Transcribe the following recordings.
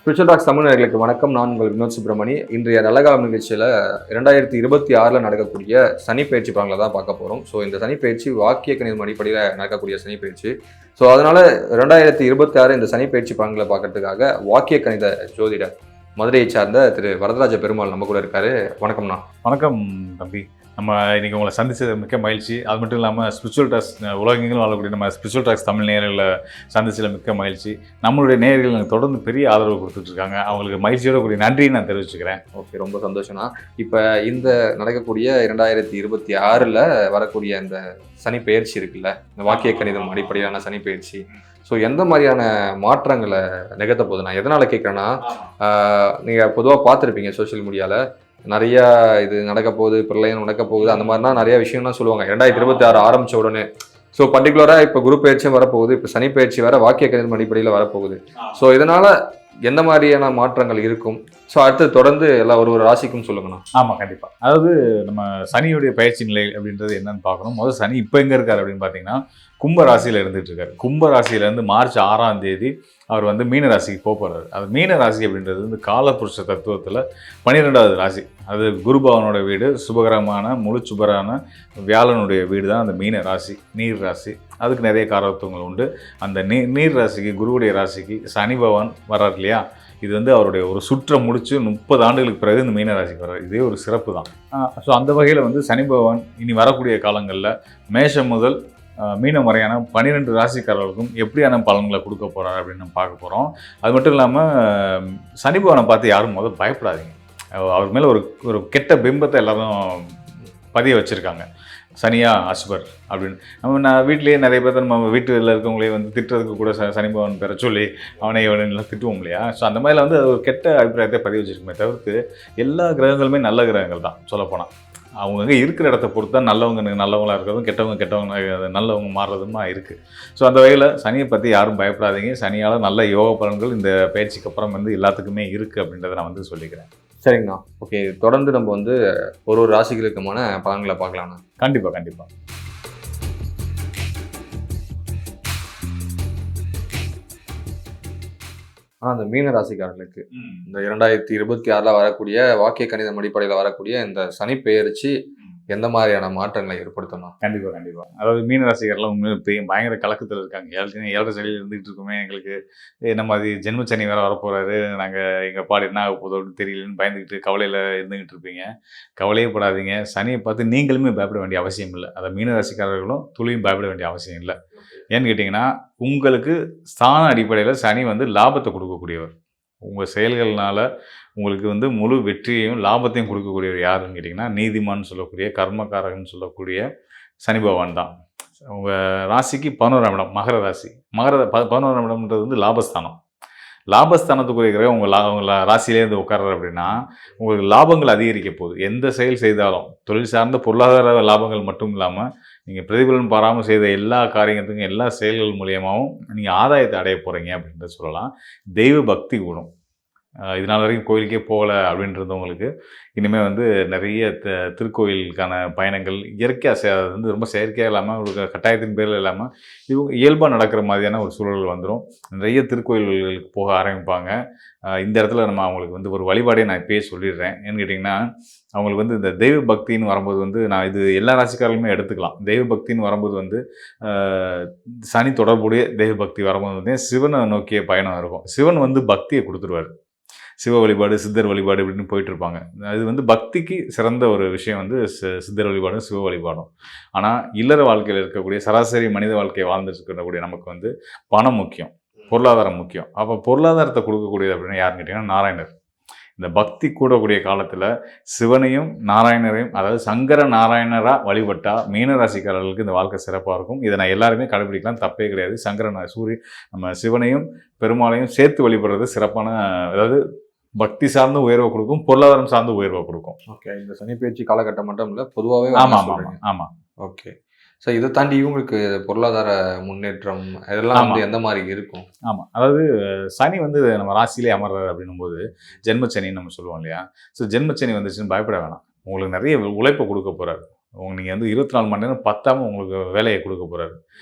Spiritual tax Tamil நேயர்களுக்கு வணக்கம். நான் உங்கள் வினோத் சுப்ரமணி. இன்றைய நல்லகாலம் நிகழ்ச்சியில் 2026 நடக்கக்கூடிய சனி பயிற்சி பலன்களை தான் பார்க்க போகிறோம். ஸோ இந்த சனி பயிற்சி வாக்கிய கணிதம் அடிப்படையில் நடக்கக்கூடிய சனி பயிற்சி. ஸோ அதனால் 2026 இந்த சனி பயிற்சி பலன்களை பார்க்கறதுக்காக வாக்கிய கணித ஜோதிடர் மதுரையை சார்ந்த திரு வரதராஜ பெருமாள் நம்ம கூட இருக்காரு. வணக்கம்ண்ணா. வணக்கம் தம்பி. நம்ம இன்றைக்கி உங்களை சந்தித்தது மிக்க மகிழ்ச்சி. அது மட்டும் இல்லாமல் ஸ்பிரிச்சுவல் டாக்ஸ் உலகெங்கிலும் வாழக்கூடிய நம்ம ஸ்பிரிச்சுவல் டாக்ஸ் தமிழ் நேயர்களை சந்திச்சதில் மிக்க மகிழ்ச்சி. நம்மளுடைய நேயர்கள் எனக்கு தொடர்ந்து பெரிய ஆதரவு கொடுத்துட்ருக்காங்க. அவங்களுக்கு மகிழ்ச்சியோட கூடிய நன்றியை நான் தெரிவிச்சுக்கிறேன். ஓகே, ரொம்ப சந்தோஷம்ண்ணா. இப்போ இந்த நடக்கக்கூடிய 2026 வரக்கூடிய இந்த சனி பயிற்சி இருக்குல்ல, இந்த வாக்கிய கணிதம் அடிப்படையிலான சனி பயிற்சி, ஸோ எந்த மாதிரியான மாற்றங்களை நிகழ்த்த போகுது? நான் எதனால் கேட்குறேன்னா, நீங்கள் பொதுவாக பார்த்துருப்பீங்க சோஷியல் மீடியாவில் நிறையா இது நடக்க போகுது, பிரளயம் நடக்க போகுது, அந்த மாதிரினா நிறைய விஷயம்லாம் சொல்லுவாங்க 2026 ஆரம்பித்த உடனே. ஸோ பர்டிகுலராக இப்போ குரு பயிற்சியும் வரப்போகுது, இப்போ சனி பயிற்சி வேறு வாக்கிய கணிதம் அடிப்படையில் வரப்போகுது. ஸோ இதனால் எந்த மாதிரியான மாற்றங்கள் இருக்கும்? ஸோ அடுத்து தொடர்ந்து எல்லா ஒரு ராசிக்கும் சொல்லுங்கண்ணா. ஆமாம், கண்டிப்பாக. அதாவது நம்ம சனியுடைய பயிற்சி நிலை அப்படின்றது என்னன்னு பார்க்கணும். முதல் சனி இப்போ எங்கே இருக்கார் அப்படின்னு பார்த்தீங்கன்னா, கும்ப ராசியில் இருந்துகிட்டு இருக்காரு. கும்ப ராசியிலேருந்து மார்ச் 6ஆம் தேதி அவர் வந்து மீன ராசிக்கு போகிறார். அது மீன ராசி அப்படின்றது வந்து காலபுருஷ தத்துவத்தில் 12வது ராசி. அது குருபவனோட வீடு, சுபகரமான முழு சுபரான வியாழனுடைய வீடு தான் அந்த மீன ராசி, நீர் ராசி. அதுக்கு நிறைய காரத்துவங்கள் உண்டு. அந்த நீர் ராசிக்கு, குருவுடைய ராசிக்கு சனி பகவான் வர்றார் இல்லையா, இது வந்து அவருடைய ஒரு சுற்றை முடித்து 30 ஆண்டுகளுக்கு பிறகு இந்த மீன ராசிக்கு வர்றார். இதே ஒரு சிறப்பு தான். ஸோ அந்த வகையில் வந்து சனி பகவான் இனி வரக்கூடிய காலங்களில் மேஷம் முதல் மீனம் வரையான 12 ராசிக்காரர்களுக்கும் எப்படியான பலன்களை கொடுக்க போகிறார் அப்படின்னு நம்ம பார்க்க போகிறோம். அது மட்டும் இல்லாமல் சனி பகவானை பார்த்து யாரும் முதல் பயப்படாதீங்க. அவர் மேலே ஒரு கெட்ட பிம்பத்தை எல்லாரும் பதிய வச்சுருக்காங்க. சனியா அசுபர் அப்படின்னு நான் வீட்டிலேயே நிறைய பேர் நம்ம வீட்டில் இருக்கவங்களே வந்து திட்டுறதுக்கு கூட சனி பகவான் பெற சொல்லி அவனையெல்லாம் திட்டுவோம் இல்லையா. ஸோ அந்த மாதிரிலாம் வந்து ஒரு கெட்ட அபிப்பிராயத்தை பதிவு வச்சுருக்குமே தவிர்த்து எல்லா கிரகங்களுமே நல்ல கிரகங்கள் தான். சொல்லப்போனால் அவங்கங்க இருக்கிற இடத்த பொறுத்து தான் நல்லவங்க நல்லவங்களாக இருக்கிறதும் கெட்டவங்க நல்லவங்க மாறுறதுமா இருக்குது. ஸோ அந்த வகையில் சனியை பற்றி யாரும் பயப்படாதீங்க. சனியால் நல்ல யோக பலன்கள் இந்த பயிற்சிக்கு அப்புறம் வந்து எல்லாத்துக்குமே இருக்குது அப்படின்றத நான் வந்து சொல்லிக்கிறேன். சரிங்கண்ணா. ஓகே, தொடர்ந்து நம்ம வந்து ஒரு ராசிகளுக்குமான பலன்களை பார்க்கலாம்ண்ணா. கண்டிப்பாக கண்டிப்பாக. ஆனால் அந்த மீன ராசிக்காரர்களுக்கு இந்த 2026 வரக்கூடிய வாக்கிய கணிதம் அடிப்படையில் வரக்கூடிய இந்த சனி பெயர்ச்சி எந்த மாதிரியான மாற்றங்களை ஏற்படுத்தணும்? கண்டிப்பாக. அதாவது மீன ராசிக்காரெல்லாம் உண்மையிலே பயங்கர கலக்கத்தில் இருக்காங்க. ஏழரை சனியில் இருந்துகிட்டு இருக்குமே, எங்களுக்கு என்ன மாதிரி ஜென்ம சனி வேறு வரப்போகிறாரு, நாங்கள் எங்கள் பாடு என்ன ஆக போதோன்னு தெரியலன்னு பயந்துக்கிட்டு கவலையில் இருந்துக்கிட்டு இருப்பீங்க. கவலையே படாதீங்க. சனியை பார்த்து நீங்களுமே பயப்பட வேண்டிய அவசியம் இல்லை. அதை மீன ராசிக்காரர்களும் துளியும் பயப்பட வேண்டிய அவசியம் இல்லை. ஏன்னு கேட்டிங்கன்னா, உங்களுக்கு ஸ்தான அடிப்படையில் சனி வந்து லாபத்தை கொடுக்கக்கூடியவர். உங்கள் செயல்கள்னால உங்களுக்கு வந்து முழு வெற்றியையும் லாபத்தையும் கொடுக்கக்கூடியவர் யாருன்னு கேட்டிங்கன்னா, நீதிமான் சொல்லக்கூடிய கர்மக்காரகன் சொல்லக்கூடிய சனி பகவான் தான். உங்கள் ராசிக்கு 11ஆம் இடம் மகர ராசி. 11ஆம் இடம்ன்றது வந்து லாபஸ்தானம். லாபஸ்தானத்துக்குரிய கிரகம் உங்கள் ராசியிலேருந்து உட்கார்றாரு அப்படின்னா உங்களுக்கு லாபங்கள் அதிகரிக்க போகுது. எந்த செயல் செய்தாலும் தொழில் சார்ந்த பொருளாதார லாபங்கள் மட்டும் இல்லாமல் நீங்கள் பிரதிபலன் பாராமல் செய்த எல்லா காரியத்துக்கும் எல்லா செயல்கள் மூலியமாகவும் நீங்கள் ஆதாயத்தை அடைய போகிறீங்க அப்படின்றத சொல்லலாம். தெய்வ பக்தி கூடும். இதனால் வரைக்கும் கோயிலுக்கே போகலை அப்படின்றவங்களுக்கு இனிமேல் வந்து நிறைய திருக்கோயிலுக்கான பயணங்கள் இயற்கையாக வந்து ரொம்ப செயற்கையாக இல்லாமல் ஒரு கட்டாயத்தின் பேரில் இல்லாமல் இவங்க இயல்பாக நடக்கிற மாதிரியான ஒரு சூழல் வந்துடும். நிறைய திருக்கோயில்களுக்கு போக ஆரம்பிப்பாங்க. இந்த இடத்துல நம்ம அவங்களுக்கு வந்து ஒரு வழிபாடே நான் இப்போயே சொல்லிடுறேன். ஏன்னு கேட்டிங்கன்னா, அவங்களுக்கு வந்து இந்த தெய்வ பக்தின்னு வரும்போது வந்து நான் இது எல்லா ராசிக்காரர்களுமே எடுத்துக்கலாம். தெய்வ பக்தின்னு வரும்போது வந்து சனி தொடர்புடைய தெய்வ பக்தி வரும்போது வந்து சிவனை நோக்கிய பயணம் இருக்கும். சிவன் வந்து பக்தியை கொடுத்துருவார். சிவ வழிபாடு, சித்தர் வழிபாடு இப்படின்னு போயிட்டுருப்பாங்க. அது வந்து பக்திக்கு சிறந்த ஒரு விஷயம் வந்து சித்தர் வழிபாடும் சிவ வழிபாடும். ஆனால் இல்லற வாழ்க்கையில் இருக்கக்கூடிய சராசரி மனித வாழ்க்கையை வாழ்ந்துட்டு இருக்கக்கூடிய நமக்கு வந்து பணம் முக்கியம், பொருளாதாரம் முக்கியம். அப்போ பொருளாதாரத்தை கொடுக்கக்கூடியது அப்படின்னு யாருன்னு கேட்டிங்கன்னா நாராயணர். இந்த பக்தி கூடக்கூடிய காலத்தில் சிவனையும் நாராயணரையும், அதாவது சங்கர நாராயணராக வழிபட்டால் மீனராசிக்காரர்களுக்கு இந்த வாழ்க்கை சிறப்பாக இருக்கும். இதை நான் எல்லாருமே கடைபிடிக்கலாம், தப்பே கிடையாது. நம்ம சிவனையும் பெருமாளையும் சேர்த்து வழிபடுறது சிறப்பான, அதாவது பக்தி சார்ந்த உயர்வை கொடுக்கும், பொருளாதாரம் சார்ந்த உயர்வை கொடுக்கும். ஓகே, இந்த சனி பயிற்சி காலகட்டம் மட்டும் இல்லை, பொதுவாகவே. ஆமாம். ஓகே, ஸோ இதை தாண்டி இவங்களுக்கு பொருளாதார முன்னேற்றம் இதெல்லாம் வந்து எந்த மாதிரி இருக்கும்? ஆமாம், அதாவது சனி வந்து நம்ம ராசியிலே அமர்றாரு அப்படின்னும் போது ஜென்மச்சனின்னு நம்ம சொல்லுவோம் இல்லையா. ஸோ ஜென்மச்சனி வந்துச்சுன்னு பயப்பட வேணாம். உங்களுக்கு நிறைய உழைப்பை கொடுக்க போகிறாரு. நீங்கள் வந்து 24 மணி நேரம் பத்தாமல் உங்களுக்கு வேலையை கொடுக்க போகிறாரு.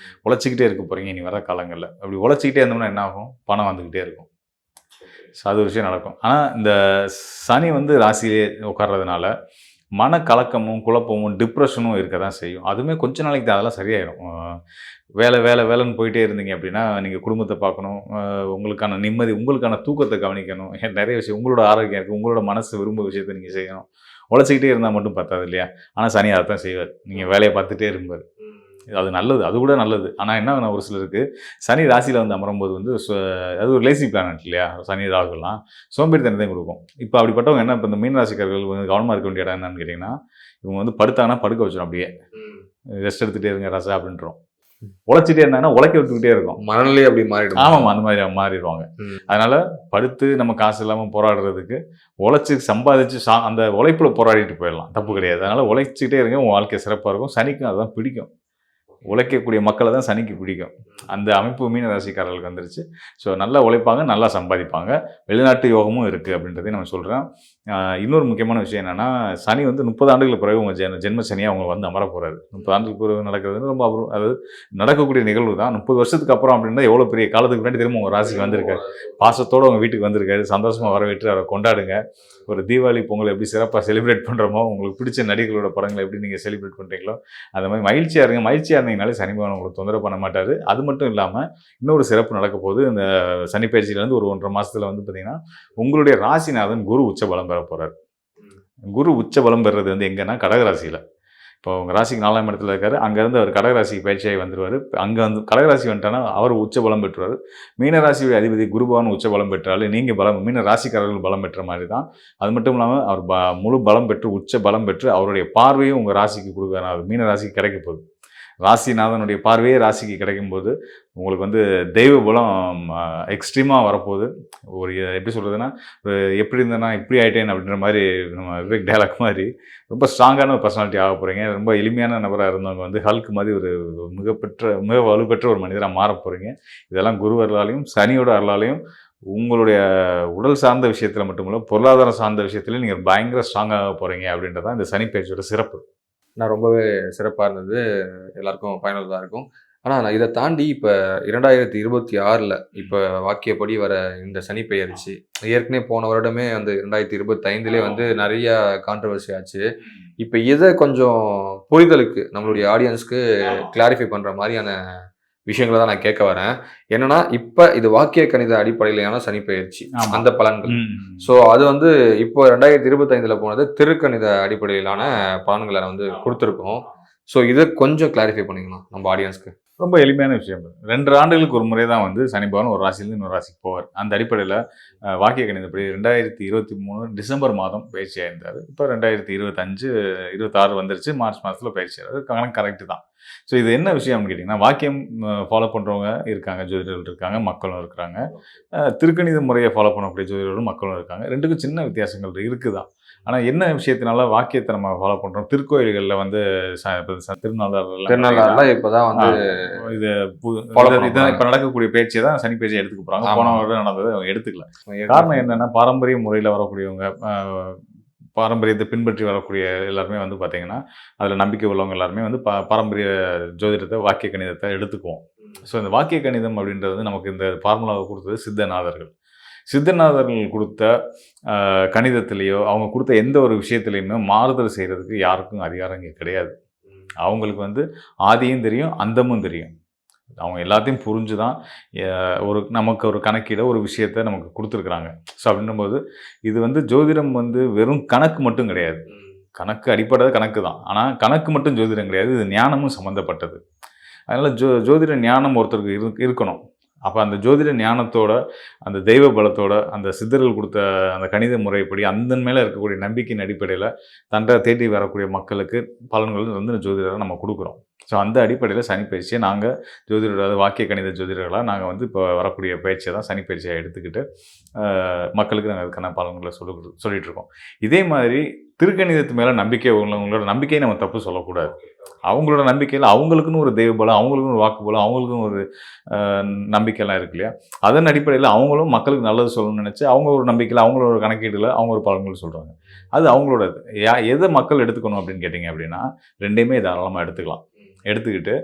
உழைச்சிக்கிட்டே இருக்க போகிறீங்க இனி வர காலங்களில். அப்படி உழைச்சிக்கிட்டே இருந்தோம்னா என்ன ஆகும்? பணம் வந்துக்கிட்டே இருக்கும். அது ஒரு விஷயம் நடக்கும். ஆனால் இந்த சனி வந்து ராசியிலே உட்கார்றதுனால மனக்கலக்கமும் குழப்பமும் டிப்ரெஷனும் இருக்க தான் செய்யும். அதுவுமே கொஞ்ச நாளைக்கு தான், அதெல்லாம் சரியாயிடும். வேலை வேலை வேலைன்னு போயிட்டே இருந்தீங்க அப்படின்னா நீங்கள் குடும்பத்தை பார்க்கணும், உங்களுக்கான நிம்மதி, உங்களுக்கான தூக்கத்தை கவனிக்கணும், நிறைய விஷயம், உங்களோட ஆரோக்கியம் இருக்குது, உங்களோட மனசு விரும்ப விஷயத்தை நீங்கள் செய்யணும். உழைச்சிக்கிட்டே இருந்தால் மட்டும் பத்தாது இல்லையா? ஆனால் சனி அதை தான் செய்வார். நீங்கள் வேலையை பார்த்துட்டே இருப்பார். அது நல்லது, அது கூட நல்லது. ஆனால் என்ன ஒரு சிலருக்கு சனி ராசியில் வந்து அமரும்போது வந்து அது ஒரு லேசி பிளானட் இல்லையா? சனி ராகுலாம் சோம்பேறித்தனத்தையும் கொடுக்கும். இப்போ அப்படிப்பட்டவங்க என்ன, இப்போ இந்த மீன ராசிக்காரர்கள் வந்து கவனமாக இருக்க வேண்டிய இடம் என்னன்னு கேட்டிங்கன்னா, இவங்க வந்து படுத்தாங்கன்னா படுக்க வச்சிடும், அப்படியே ரெஸ்ட் எடுத்துகிட்டே இருங்க ரசா அப்படின்றோம். உழைச்சிட்டே இருந்தாங்கன்னா உழைக்க விட்டுக்கிட்டே இருக்கும், மனநிலை அப்படி மாறிடும். ஆமாம், அந்த மாதிரி மாறிடுவாங்க. அதனால படுத்து நம்ம காசு இல்லாமல் போராடுறதுக்கு உழைச்சி சம்பாதிச்சு அந்த உழைப்புல போராடிட்டு போயிடலாம், தப்பு கிடையாது. அதனால உழைச்சிக்கிட்டே இருங்க, உங்கள் வாழ்க்கை சிறப்பாக இருக்கும். சனிக்கும் அதுதான் பிடிக்கும், உழைக்கக்கூடிய மக்களை தான் சனிக்கு பிடிக்கும். அந்த அமைப்பு மீன ராசிக்காரர்களுக்கு வந்துருச்சு. ஸோ நல்லா உழைப்பாங்க, நல்லா சம்பாதிப்பாங்க. வெளிநாட்டு யோகமும் இருக்குது அப்படின்றதையும் நம்ம சொல்கிறேன். இன்னொரு முக்கியமான விஷயம் என்னென்னா, சனி வந்து 30 ஆண்டுகளுக்கு பிறகு உங்கள் ஜென்ம சனியாக அவங்க வந்து அமர போகிறாரு. 30 ஆண்டுகளுக்கு பிறகு நடக்கிறது ரொம்ப அதாவது நடக்கக்கூடிய நிகழ்வு தான். 30 வருஷத்துக்கு அப்புறம் அப்படின்னா எவ்வளோ பெரிய காலத்துக்கு முன்னாடி திரும்ப உங்கள் ராசிக்கு வந்திருக்காரு, பாசத்தோடு உங்கள் வீட்டுக்கு வந்திருக்காரு. சந்தோஷமாக வரவேற்று அவரை கொண்டாடுங்க. ஒரு தீபாவளி பொங்கல் எப்படி சிறப்பாக செலிப்ரேட் பண்ணுறோமோ, உங்களுக்கு பிடிச்ச நடிகர்களோட படங்களை எப்படி நீங்கள் செலிப்ரேட் பண்ணுறீங்களோ அந்த மாதிரி மகிழ்ச்சியாக இருங்க. மகிழ்ச்சியாக இருந்தீங்கனாலே சனி பகவான் உங்களுக்கு தொந்தரவு பண்ண மாட்டார். அது மட்டும் இல்லாமல் இன்னொரு சிறப்பு நடக்க போகுது. இந்த சனி பயிற்சியிலேருந்து ஒரு 1.5 மாதத்தில் வந்து பார்த்தீங்கன்னா, உங்களுடைய ராசிநாதன் குரு உச்ச பலம் பெற போகிறார். குரு உச்ச பலம் பெறுறது வந்து எங்கன்னா கடகராசியில். இப்போ உங்கள் ராசிக்கு 4ஆம் இடத்துல இருக்காரு, அங்கேருந்து அவர் கடகராசிக்கு பயிற்சியாகி வந்துடுவார். அங்கே வந்து கடகராசி வந்துட்டானா அவர் உச்ச பலம் பெற்றுவார். மீனராசியுடைய அதிபதி குருபவன் உச்ச பலம் பெற்றாலும் நீங்கள் மீன ராசிக்காரர்கள் பலம் பெற்ற மாதிரி தான். அது மட்டும் இல்லாமல் அவர் முழு பலம் பெற்று உச்ச பலம் பெற்று அவருடைய பார்வையும் உங்கள் ராசிக்கு கொடுக்குறாரு. அது மீன ராசிக்கு கிடைக்க போகுது. ராசிநாதனுடைய பார்வையே ராசிக்கு கிடைக்கும்போது உங்களுக்கு வந்து தெய்வ பலம் எக்ஸ்ட்ரீமாக வரப்போகுது. ஒரு எப்படி சொல்கிறதுன்னா, எப்படி இருந்தேன்னா இப்படி ஆகிட்டேன் அப்படின்ற மாதிரி நம்ம விவேக் டைலாக் மாதிரி ரொம்ப ஸ்ட்ராங்கான ஒரு பர்சனாலிட்டி ஆக போகிறீங்க. ரொம்ப எளிமையான நபராக இருந்தவங்க வந்து ஹல்க் மாதிரி ஒரு மிக வலுப்பெற்ற ஒரு மனிதராக மாற போகிறீங்க. இதெல்லாம் குரு அருளாலையும் சனியோட அருளாலையும் உங்களுடைய உடல் சார்ந்த விஷயத்தில் மட்டுமில்ல, பொருளாதாரம் சார்ந்த விஷயத்துலையும் நீங்கள் பயங்கர ஸ்ட்ராங்காக போகிறீங்க அப்படின்றதான் இந்த சனி பயிற்சியோட சிறப்பு. நான் ரொம்பவே சிறப்பாக இருந்தது, எல்லாருக்கும் பயனுள்ளதாக இருக்கும். ஆனால் நான் இதை தாண்டி இப்போ 2026 இப்போ வாக்கியப்படி வர இந்த சனி பெயர்ச்சி, ஏற்கனவே போன வருடமே வந்து 2025 வந்து நிறைய கான்ட்ரவர்சி ஆச்சு. இப்போ இதை கொஞ்சம் புரிதலுக்கு நம்மளுடைய ஆடியன்ஸ்க்கு கிளாரிஃபை பண்ணுற மாதிரியான விஷயங்களை தான் நான் கேட்க வரேன். என்னன்னா, இப்போ இது வாக்கிய கணித அடிப்படையிலான சனி பெயர்ச்சி, அந்த பலன்கள். ஸோ அது வந்து இப்போ 2025 போனது திருக்கணித அடிப்படையிலான பலன்களை வந்து கொடுத்துருக்கோம். ஸோ இதை கொஞ்சம் கிளாரிஃபை பண்ணிக்கணும் நம்ம ஆடியன்ஸ்க்கு. ரொம்ப எளிமையான விஷயம். 2 ஆண்டுகளுக்கு ஒரு முறை தான் வந்து சனி பகவான் ஒரு ராசியிலேருந்து இன்னொரு ராசிக்கு போவார். அந்த அடிப்படையில் வாக்கிய கணிதப்படி 2023 டிசம்பர் மாதம் பயிற்சியாக இருந்தார். இப்போ 2025 26 வந்துருச்சு, மார்ச் மாதத்தில் பயிற்சி ஆகிறார். கணக்கு கரெக்டு தான். ஸோ இது என்ன விஷயம்னு கேட்டிங்கன்னா, வாக்கியம் ஃபாலோ பண்ணுறவங்க இருக்காங்க, ஜோதிடர்கள் இருக்காங்க, மக்களும் இருக்கிறாங்க. திருக்கணித முறையை ஃபாலோ பண்ணக்கூடிய ஜோதிடர்களும் மக்களும் இருக்காங்க. ரெண்டுக்கும் சின்ன வித்தியாசங்கள் இருக்குது தான். ஆனால் என்ன விஷயத்தினால வாக்கியத்தை நம்ம ஃபாலோ பண்ணுறோம், திருக்கோயில்களில் வந்து திருநாளாறுல இப்போதான் வந்து இது இப்போ நடக்கக்கூடிய பேச்சை தான் சனி பேச்சை எடுத்துக்க போகிறாங்க. போன வருடம் நடந்ததை அவங்க எடுத்துக்கல. காரணம் என்னென்னா, பாரம்பரிய முறையில் வரக்கூடியவங்க, பாரம்பரியத்தை பின்பற்றி வரக்கூடிய எல்லாருமே வந்து பார்த்திங்கன்னா, அதில் நம்பிக்கை உள்ளவங்க எல்லாருமே வந்து பாரம்பரிய ஜோதிடத்தை, வாக்கிய கணிதத்தை எடுத்துக்குவோம். ஸோ இந்த வாக்கிய கணிதம் அப்படின்றது வந்து நமக்கு இந்த ஃபார்முலாவை கொடுத்தது சித்தநாதர்கள். சித்தநாதர்கள் கொடுத்த கணிதத்திலேயோ அவங்க கொடுத்த எந்த ஒரு விஷயத்துலையுமே மாறுதல் செய்கிறதுக்கு யாருக்கும் அதிகாரம் இங்கே கிடையாது. அவங்களுக்கு வந்து ஆதியும் தெரியும், அந்தமும் தெரியும். அவங்க எல்லாத்தையும் புரிஞ்சு தான் நமக்கு ஒரு கணக்கீட ஒரு விஷயத்தை நமக்கு கொடுத்துருக்குறாங்க. ஸோ அப்படின்னும்போது இது வந்து ஜோதிடம் வந்து வெறும் கணக்கு மட்டும் கிடையாது. கணக்கு அடிப்படை கணக்கு தான். ஆனால் கணக்கு மட்டும் ஜோதிடம் கிடையாது, இது ஞானமும் சம்மந்தப்பட்டது. அதனால் ஜோதிட ஞானம் ஒருத்தருக்கு இருக்கணும். அப்போ அந்த ஜோதிட ஞானத்தோட, அந்த தெய்வ பலத்தோட, அந்த சித்தர்கள் கொடுத்த அந்த கணித முறைப்படி அந்த மேலே இருக்கக்கூடிய நம்பிக்கையின் அடிப்படையில் தண்டை தேடி வரக்கூடிய மக்களுக்கு பலன்கள் வந்து ஜோதிடரை நம்ம கொடுக்குறோம். ஸோ அந்த அடிப்படையில் சனி பயிற்சியை நாங்கள் ஜோதிடர், வாக்கிய கணித ஜோதிடர்களாக நாங்கள் வந்து இப்போ வரக்கூடிய பயிற்சியை தான் சனி பயிற்சியாக எடுத்துக்கிட்டு மக்களுக்கு நாங்கள் அதுக்கான பலன்களை சொல்லிகிட்ருக்கோம். இதே மாதிரி திருக்கணிதத்து மேலே நம்பிக்கை உள்ளவங்களோட நம்பிக்கையை நம்ம தப்பு சொல்லக்கூடாது. அவங்களோட நம்பிக்கையில் அவங்களுக்குன்னு ஒரு தெய்வ பலம், அவங்களுக்குன்னு ஒரு வாக்கு பலம், அவங்களுக்குன்னு ஒரு நம்பிக்கைலாம் இருக்கு இல்லையா? அதன் அடிப்படையில் அவங்களும் மக்களுக்கு நல்லது சொல்லணும்னு நினச்சி அவங்க ஒரு நம்பிக்கையில், அவங்களோட கணக்கீட்டில் அவங்க ஒரு பலன்கள் சொல்கிறாங்க. அது அவங்களோட எதை மக்கள் எடுத்துக்கணும் அப்படின்னு கேட்டிங்க அப்படின்னா, ரெண்டையுமே தாராளமாக எடுத்துக்கலாம். எடுத்துக்கிட்டு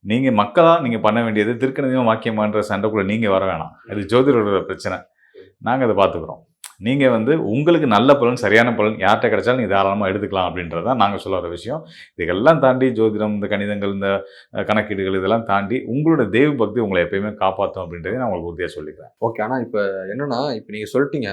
நீங்கள் மக்களாக நீங்கள் பண்ண வேண்டியது திருக்கணிதம் வாக்கியமான்ற சண்டைக்குள்ளே நீங்கள் வர வேணாம். அது ஜோதிடரோட பிரச்சனை. நாங்கள் அதை பார்த்துக்குறோம். நீங்கள் வந்து உங்களுக்கு நல்ல பலன், சரியான பலன் யார்கிட்ட கிடைச்சாலும் நீங்கள் தாராளமாக எடுத்துக்கலாம் அப்படின்றது தான் நாங்கள் சொல்ல வர விஷயம். இதுக்கெல்லாம் தாண்டி ஜோதிடம், இந்த கணிதங்கள், இந்த கணக்கீடுகள் இதெல்லாம் தாண்டி உங்களோட தெய்வ பக்தி உங்களை எப்பயுமே காப்பாற்றும் அப்படின்றதை நான் உங்களுக்கு உறுதியாக சொல்லிக்கிறேன். ஓகே. ஆனா இப்ப என்னன்னா, இப்ப நீங்க சொல்லிட்டீங்க.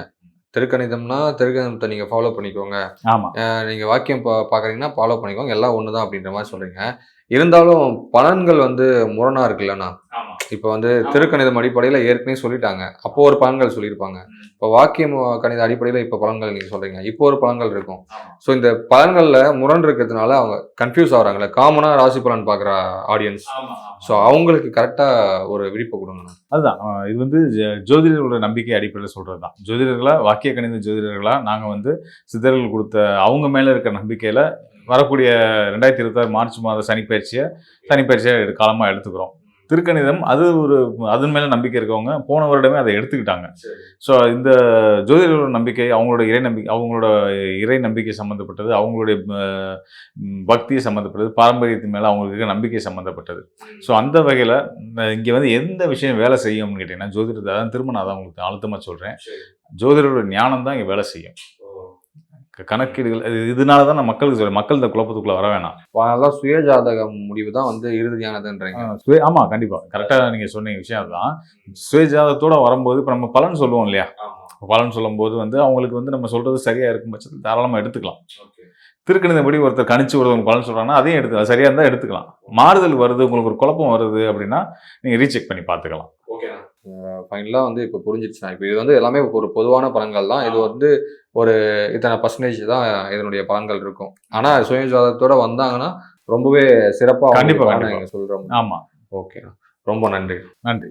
திருக்கணிதம்னா திருக்கணிதத்தை நீங்க ஃபாலோ பண்ணிக்கோங்க. ஆமாம். நீங்க வாக்கியம் பார்க்குறீங்கன்னா ஃபாலோ பண்ணிக்கோங்க. எல்லாம் ஒண்ணு தான் அப்படின்ற மாரி சொல்றீங்க. இருந்தாலும் பலன்கள் வந்து முரணா இருக்குல்லண்ணா. ஆமாம். இப்ப வந்து திருக்கணிதம் அடிப்படையில ஏற்கனவே சொல்லிட்டாங்க. அப்போ ஒரு பலன்கள் சொல்லியிருப்பாங்க. இப்ப வாக்கியம் கணித அடிப்படையில இப்ப பலன்கள் நீங்க சொல்றீங்க. இப்போ ஒரு பலன்கள் இருக்கும். ஸோ இந்த பலன்கள்ல முரண் இருக்கிறதுனால அவங்க கன்ஃபியூஸ் ஆகுறாங்கல்ல. காமனா ராசி பலன் பார்க்குற ஆடியன்ஸ். ஸோ அவங்களுக்கு கரெக்டா ஒரு விழிப்பு கொடுங்கண்ணா. அதுதான் இது வந்து ஜோதிடர்களோட நம்பிக்கை அடிப்படையில் சொல்கிறது தான். ஜோதிடர்களா, வாக்கிய கணித ஜோதிடர்களா நாங்கள் வந்து சித்தர்கள் கொடுத்த அவங்க மேலே இருக்கிற நம்பிக்கையில் வரக்கூடிய 2026 மார்ச் மாத சனிப்பயிற்சியை காலமாக எடுத்துக்கிறோம். திருக்கணிதம் அது அதன் மேலே நம்பிக்கை இருக்கவங்க போன வருடமே அதை எடுத்துக்கிட்டாங்க. ஸோ இந்த ஜோதிடர்களோட நம்பிக்கை அவங்களோட இறை நம்பிக்கை சம்மந்தப்பட்டது, அவங்களுடைய பக்தியை சம்மந்தப்பட்டது, பாரம்பரியத்தின் மேலே அவங்களுக்கு இருக்க நம்பிக்கை சம்மந்தப்பட்டது. ஸோ அந்த வகையில் இங்கே வந்து எந்த விஷயம் வேலை செய்யும்னு கேட்டிங்கன்னா ஜோதிடத்தை அதான் திரும்ப நான் தான் உங்களுக்கு அழுத்தமாக சொல்கிறேன். ஜோதிடரோட ஞானம் தான் இங்கே வேலை செய்யும். கணக்கீடுகள் இதனால தான் நான் மக்களுக்கு சொல்றேன். மக்கள் இந்த குழப்பத்துக்குள்ள வர வேணாம். அதெல்லாம் சுயஜாதக முடிவு தான் வந்து இறுதியானதுன்றீங்க. ஆமாம், கண்டிப்பாக கரெக்டாக நீங்கள் சொன்ன விஷயம் அதுதான். சுயஜாதகத்தோட வரும்போது இப்போ நம்ம பலன் சொல்லுவோம் இல்லையா, பலன் சொல்லும்போது வந்து அவங்களுக்கு வந்து நம்ம சொல்கிறது சரியாக இருக்கும் பட்சத்தில் தாராளமாக எடுத்துக்கலாம். திருக்கணிதப்படி ஒருத்தர் கணிச்சு ஒருத்தவங்க பலன் சொல்கிறாங்கன்னா அதையும் எடுத்துக்கலாம், சரியாக இருந்தால் எடுத்துக்கலாம். மாறுதல் வருது, உங்களுக்கு ஒரு குழப்பம் வருது அப்படின்னா நீங்கள் ரீசெக் பண்ணி பார்த்துக்கலாம். ஓகேண்ணா. ஃபைனலாக வந்து இப்போ புரிஞ்சிடுச்சுண்ணா. இப்போ இது வந்து எல்லாமே ஒரு பொதுவான பலன்கள் தான். இது வந்து ஒரு இத்தனை பர்சன்டேஜ் தான் இதனுடைய பலன்கள் இருக்கும். ஆனால் சுயஜாதகத்தோட வந்தாங்கன்னா ரொம்பவே சிறப்பாக கண்டிப்பாக நீங்கள் சொல்கிறோம். ஆமாம். ஓகேண்ணா. ரொம்ப நன்றி. நன்றி.